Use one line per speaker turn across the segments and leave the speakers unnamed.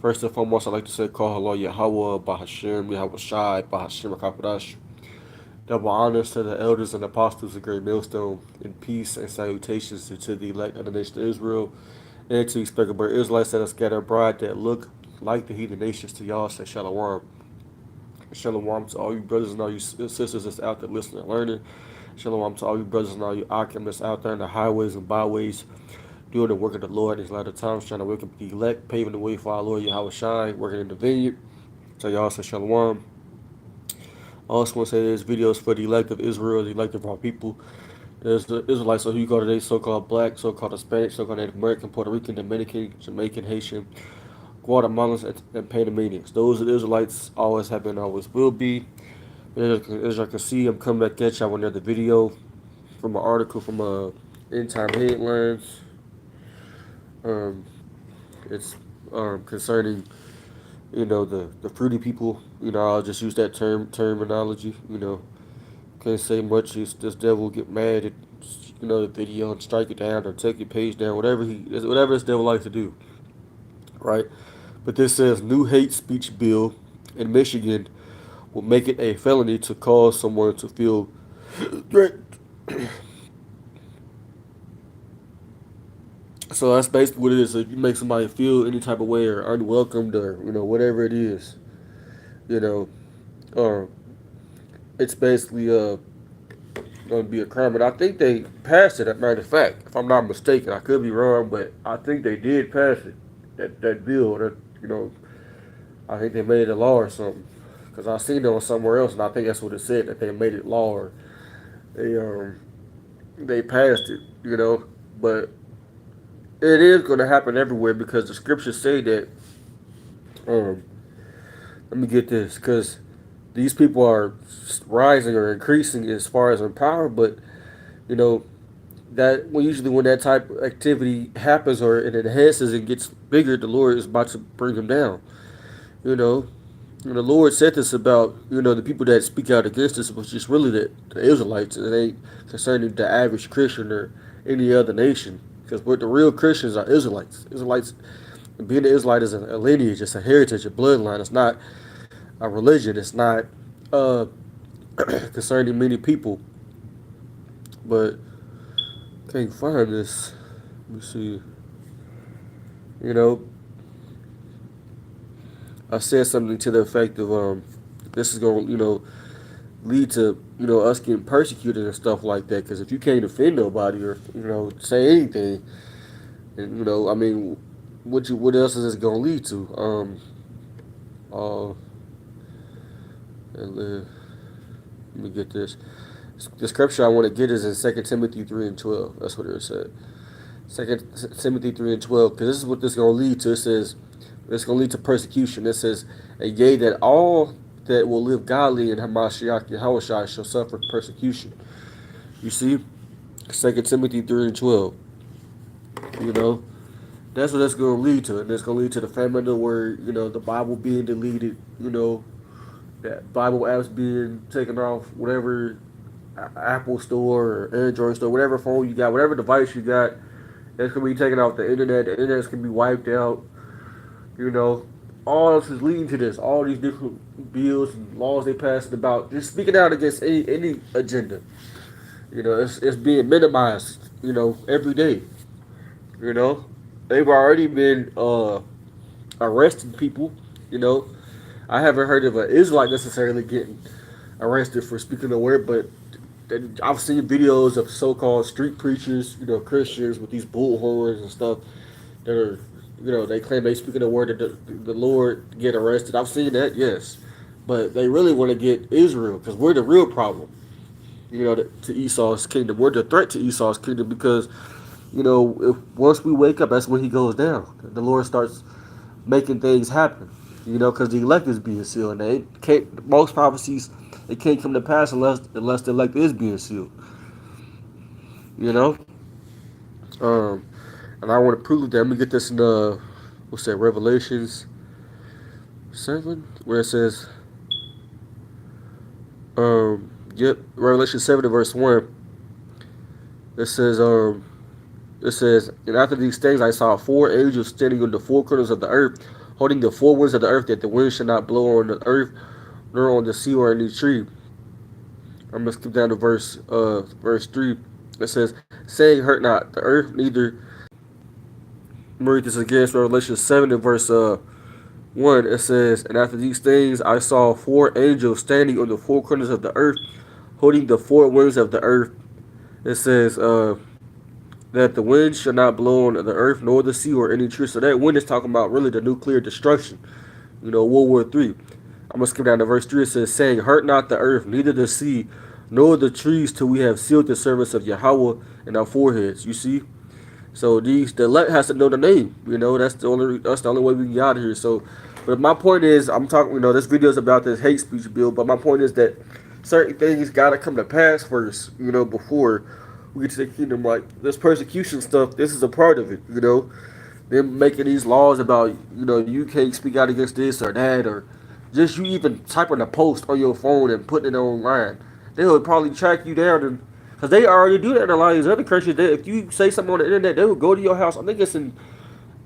First and foremost, I'd like to say, call hello, Yahweh, Bahashim, Yahweh Shai, Bahashim, Akapadash. Double honors to the elders and apostles of Great Millstone, and peace and salutations to the elect of the nation of Israel, and to expectable Israelites that are scattered abroad that look like the heathen nations to y'all. Say Shalom. Shalom to all you brothers and all you sisters that's out there listening and learning. Shalom to all you brothers and all you Akim that's out there in the highways and byways doing the work of the Lord these latter times, trying to wake up the elect, paving the way for our Lord Yahweh Shai, working in the vineyard. So y'all say Shalom. I also want to say this video is for the elect of Israel, the elect of our people. There's the Israelites, so who you call today, so-called black, so-called Hispanic, so-called Native American, Puerto Rican, Dominican, Jamaican, Haitian, Guatemalans, and Panamanians. Those are the Israelites, always have been, always will be. As you can see, I'm coming back at y'all with another video from an article from End Time Headlines. It's concerning, the fruity people. I'll just use that terminology. Can't say much. This devil get mad at the video and strike it down or take your page down, whatever this devil likes to do, right? But this says new hate speech bill in Michigan will make it a felony to cause someone to feel threatened. So that's basically what it is. So if you make somebody feel any type of way or unwelcomed or whatever it is, or it's basically going to be a crime. And I think they passed it. As a matter of fact, if I'm not mistaken, I could be wrong, but I think they did pass it. That bill. That I think they made it a law or something. Because I seen it on somewhere else, and I think that's what it said, that they made it law or they passed it. But it is going to happen everywhere because the scriptures say that. Let me get this, because these people are rising or increasing as far as in power, but that when that type of activity happens or it enhances and gets bigger, the Lord is about to bring them down. And the Lord said this about the people that speak out against us, which is really the Israelites. It ain't concerning the average Christian or any other nation, because the real Christians are Israelites. Being an Israelite is a lineage, it's a heritage, a bloodline. It's not a religion. It's not concerning many people. But can't find this. Let me see. I said something to the effect of this is going to lead to us getting persecuted and stuff like that. Because if you can't defend nobody or say anything, and I mean, what else is this going to lead to? Let me get this. The scripture I want to get is in 2 Timothy 3:12. That's what it said. 2 Timothy 3:12. Because this is what this is going to lead to. It says it's going to lead to persecution. It says, and yea, that all that will live godly in Hamashiach Yahushua shall suffer persecution. You see? 2 Timothy 3:12. That's what that's going to lead to. And it's going to lead to the famine of the word, the Bible being deleted, that Bible apps being taken off, whatever Apple store or Android store, whatever phone you got, whatever device you got, that's going to be taken off the internet. The internet's going to be wiped out. All else is leading to this. All these different bills and laws they passed about just speaking out against any agenda. It's being minimized, every day. They've already been arresting people, I haven't heard of an Israelite necessarily getting arrested for speaking the word, but I've seen videos of so-called street preachers, Christians with these bullhorns and stuff that are, they claim they speaking the word of the Lord, get arrested. I've seen that, yes. But they really want to get Israel because we're the real problem, to Esau's kingdom. We're the threat to Esau's kingdom because, if once we wake up, that's when he goes down. The Lord starts making things happen, because the elect is being sealed. And they can't, most prophecies, they can't come to pass unless the elect is being sealed. And I want to prove that. Let me get this in what's that, Revelations 7, where it says, Revelation 7 verse 1. It says, and after these things I saw 4 angels standing on the 4 corners of the earth, holding the four winds of the earth, that the wind should not blow on the earth, nor on the sea or any tree. I'm gonna skip down to verse 3. It says, saying, hurt not the earth, neither. I'm gonna read this again. Revelation 7 and verse 1. It says, and after these things I saw four angels standing on the four corners of the earth, holding the four winds of the earth. It says that the wind shall not blow on the earth, nor the sea or any tree. So that wind is talking about really the nuclear destruction, World War III. I'm going to skip down to verse 3. It says, saying, hurt not the earth, neither the sea, nor the trees, till we have sealed the servants of Yahweh in our foreheads. You see? So the elect has to know the name. That's the only way we can get out of here. So, but my point is, I'm talking, this video is about this hate speech bill, but my point is that certain things got to come to pass first, before we get to the kingdom. Like this persecution stuff, this is a part of it, Them making these laws about, you can't speak out against this or that, or just you even typing a post on your phone and putting it online. They would probably track you down, and because they already do that in a lot of these other countries. If you say something on the internet, they will go to your house. I think it's in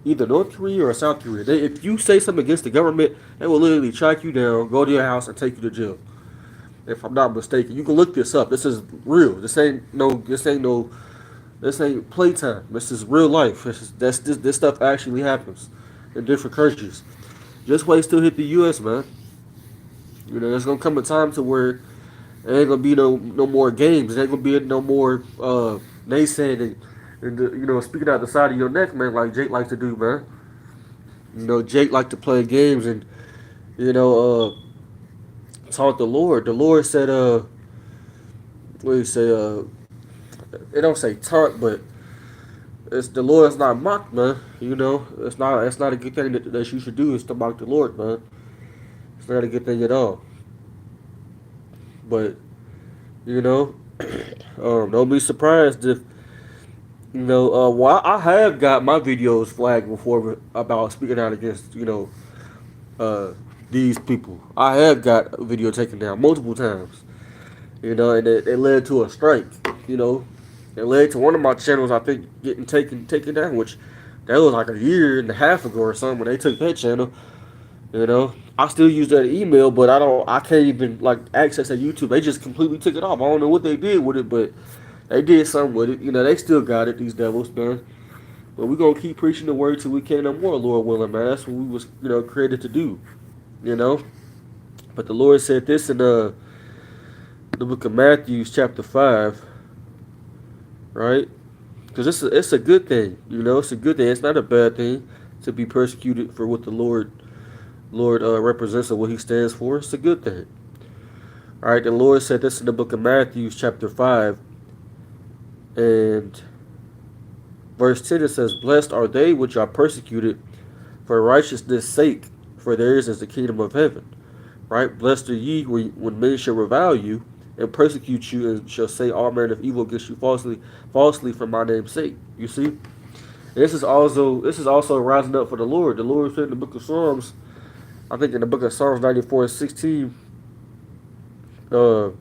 either North Korea or South Korea. If you say something against the government, they will literally track you down, go to your house, and take you to jail. If I'm not mistaken, you can look this up. This is real. This ain't playtime. This is real life. This stuff actually happens in different countries. Just wait till hit the U.S., man. There's gonna come a time to where there ain't gonna be no more games. There ain't gonna be no more naysaying and speaking out the side of your neck, man, like Jake likes to do, man. Jake likes to play games and taught the Lord. The Lord said, what do you say? It don't say taunt, but it's the Lord is not mocked, man. It's not a good thing that you should do is to mock the Lord, man. It's not a good thing at all. But don't be surprised if well, I have got my videos flagged before about speaking out against these people. I have got a video taken down multiple times, and it led to a strike. It led to one of my channels, I think, getting taken down, which that was like a year and a half ago or something when they took that channel. I still use that email, but I can't even like access that YouTube. They just completely took it off. I don't know what they did with it, but they did something with it. They still got it, these devils, man. But we're gonna keep preaching the word till we can't no more, Lord willing, man. That's what we was, created to do. But the Lord said this in the book of Matthew, chapter 5, right? Because it's a good thing, it's a good thing. It's not a bad thing to be persecuted for what the Lord represents and what he stands for. It's a good thing. All right, the Lord said this in the book of Matthew, chapter 5, and verse 10, it says, blessed are they which are persecuted for righteousness' sake, for theirs is the kingdom of heaven. Right? Blessed are ye when men shall revile you and persecute you, and shall say all manner of evil against you falsely for my name's sake. You see? And this is also rising up for the Lord. The Lord said in the book of Psalms, I think in the book of Psalms 94 and 16, let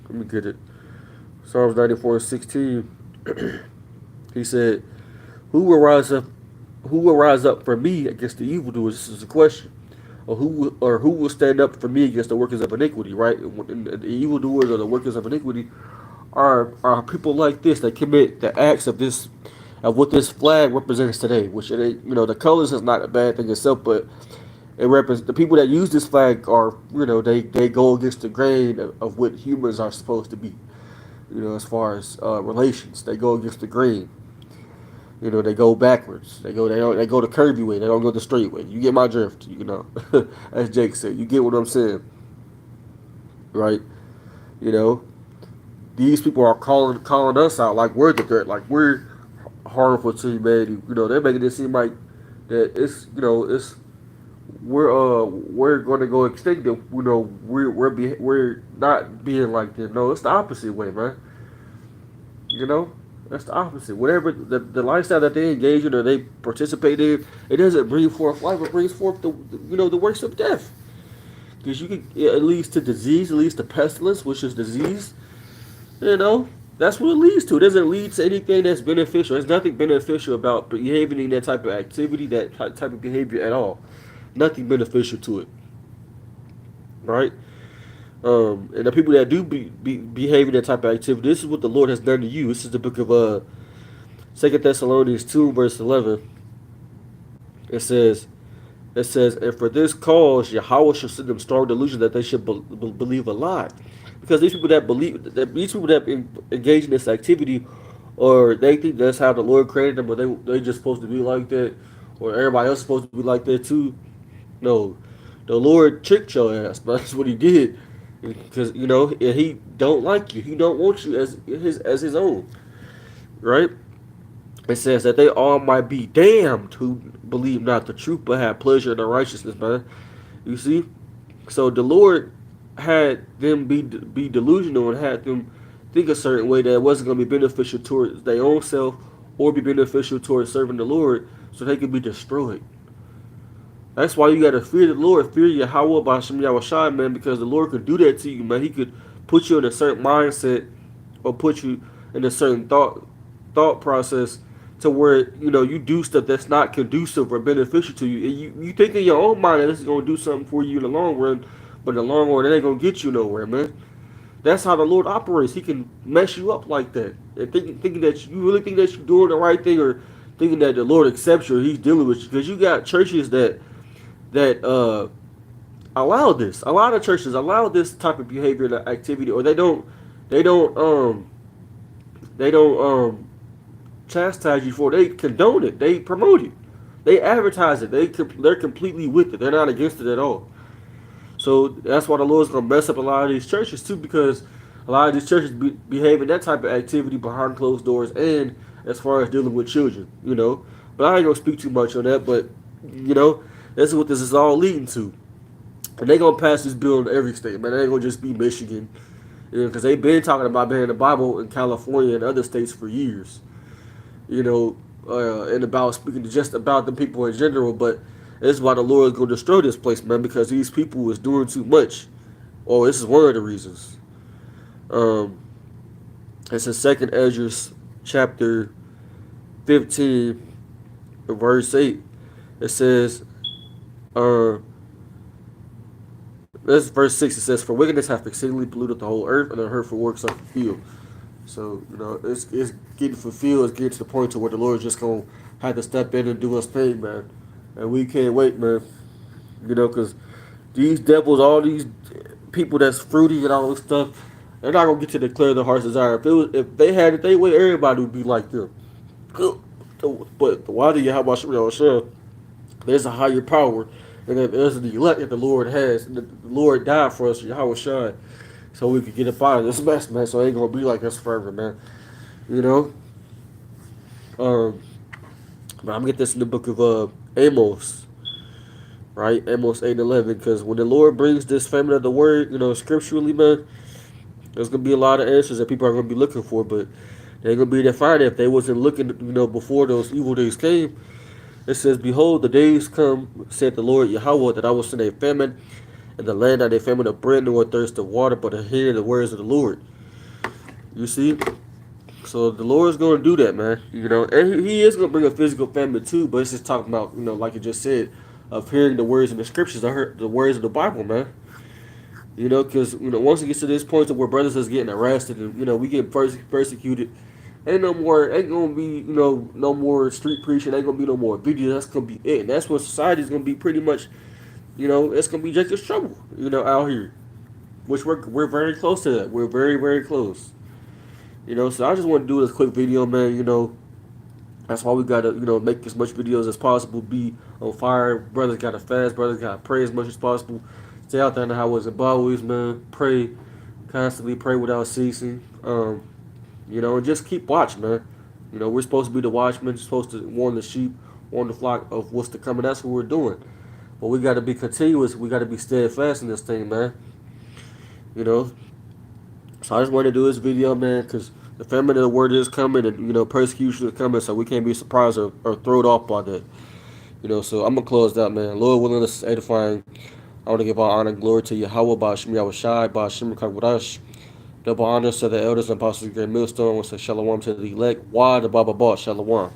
me get it. Psalms 94 and 16, he said, who will rise up for me against the evildoers? This is a question. Or who will stand up for me against the workers of iniquity, right? And the evildoers or the workers of iniquity are people like this that commit the acts of what this flag represents today, which it ain't, the colors is not a bad thing itself, but it represents the people that use this flag are, they go against the grain of what humans are supposed to be, as far as relations. They go against the grain. They go backwards. They go the curvy way. They don't go the straight way. You get my drift, as Jake said. You get what I'm saying, right? These people are calling us out like we're the threat, like we're harmful to humanity. They're making it seem like that it's we're going to go extinct. We're not being like this. No, it's the opposite way, man. That's the opposite. Whatever the lifestyle that they engage in or they participate in, it doesn't bring forth life. It brings forth the works of death. Because it leads to disease. It leads to pestilence, which is disease. That's what it leads to. It doesn't lead to anything that's beneficial. There's nothing beneficial about behaving in that type of activity, that type of behavior at all. nothing beneficial to it, right? And the people that do behave in that type of activity, this is what the Lord has done to you. This is the book of 2 Thessalonians 2, verse 11. It says, and for this cause Yahweh shall send them strong delusion that they should believe a lie, because these people that engage in this activity, or they think that's how the Lord created them, or they just supposed to be like that, or everybody else is supposed to be like that too. No, the Lord tricked your ass. That's what He did, because He don't like you. He don't want you as His own, right? It says that they all might be damned who believe not the truth but have pleasure in the righteousness, man. You see? So the Lord had them be delusional and had them think a certain way that it wasn't going to be beneficial towards their own self or be beneficial towards serving the Lord, so they could be destroyed. That's why you got to fear the Lord, fear Yahweh by Hashem Yahushua, man, because the Lord could do that to you, man. He could put you in a certain mindset or put you in a certain thought process to where you do stuff that's not conducive or beneficial to you. And you think in your own mind that this is going to do something for you in the long run, but in the long run it ain't going to get you nowhere, man. That's how the Lord operates. He can mess you up like that. And thinking that you really think that you're doing the right thing, or thinking that the Lord accepts you or He's dealing with you. Because you got churches that allow this. A lot of churches allow this type of behavior and activity, or they don't chastise you for it. They condone it. They promote it. They advertise it. They're completely with it. They're not against it at all. So that's why the Lord's going to mess up a lot of these churches too, because a lot of these churches behave in that type of activity behind closed doors, and as far as dealing with children, But I ain't going to speak too much on that, but, that's what this is all leading to. And they're going to pass this bill in every state, man. It ain't going to just be Michigan. Because they've been talking about banning the Bible in California and other states for years. And about speaking just about the people in general, but this is why the Lord is going to destroy this place, man, because these people is doing too much. Oh, this is one of the reasons. It's in 2nd Ezra chapter 15, verse 8. It says, this is verse 6. It says, for wickedness hath exceedingly polluted the whole earth, and the hurtful works are fulfilled. So, it's getting fulfilled. It's getting to the point to where the Lord is just going to have to step in and do His thing, man. And we can't wait, man. Because these devils, all these people that's fruity and all this stuff, they're not going to get to declare their heart's desire. If they had it their way, everybody would be like them. But why do you have YASHAMIAHLA? There's a higher power, and there's the elect that the Lord has. And the Lord died for us, Yahweh, so we could get up out of this mess, man. So it ain't going to be like this forever, man. But I'm going to get this in the book of Amos, right? Amos 8:11, because when the Lord brings this famine of the word, scripturally, man, there's going to be a lot of answers that people are going to be looking for, but they ain't going to be able to find it if they wasn't looking, before those evil days came. It says, behold, the days come, said the Lord Yahweh, that I will send a famine in the land, not a famine of bread nor a thirst of water, but to hear the words of the Lord. You see? So the Lord's going to do that, man. And He is going to bring a physical famine too, but it's just talking about, like you just said, of hearing the words in the scriptures, the words of the Bible, man. Because, once it gets to this point to where brothers is getting arrested and, we get persecuted, ain't going to be, no more street preaching, ain't going to be no more videos, that's going to be it. And that's what society is going to be pretty much, it's going to be Jacob's trouble, out here. Which we're very close to that. We're very, very close. So I just want to do this quick video, man. That's why we got to, make as much videos as possible, be on fire. Brothers got to fast, brothers got to pray as much as possible. Stay out there in the highways and byways, man. Pray, constantly pray without ceasing. And just keep watch, man. We're supposed to be the watchmen, supposed to warn the sheep, warn the flock of what's to come, and that's what we're doing. But we got to be continuous. We got to be steadfast in this thing, man. So I just wanted to do this video, man, because the famine of the word is coming, and, persecution is coming, so we can't be surprised or thrown off by that. So I'm going to close that, man. Lord willing, this is edifying. I want to give all honor and glory to Yahweh, by Hashem Yahushai, by Hashem Kakwadash. Double honors to the elders and apostles of the great millstone. We say shalom to the elect. Why the Baba Shalom.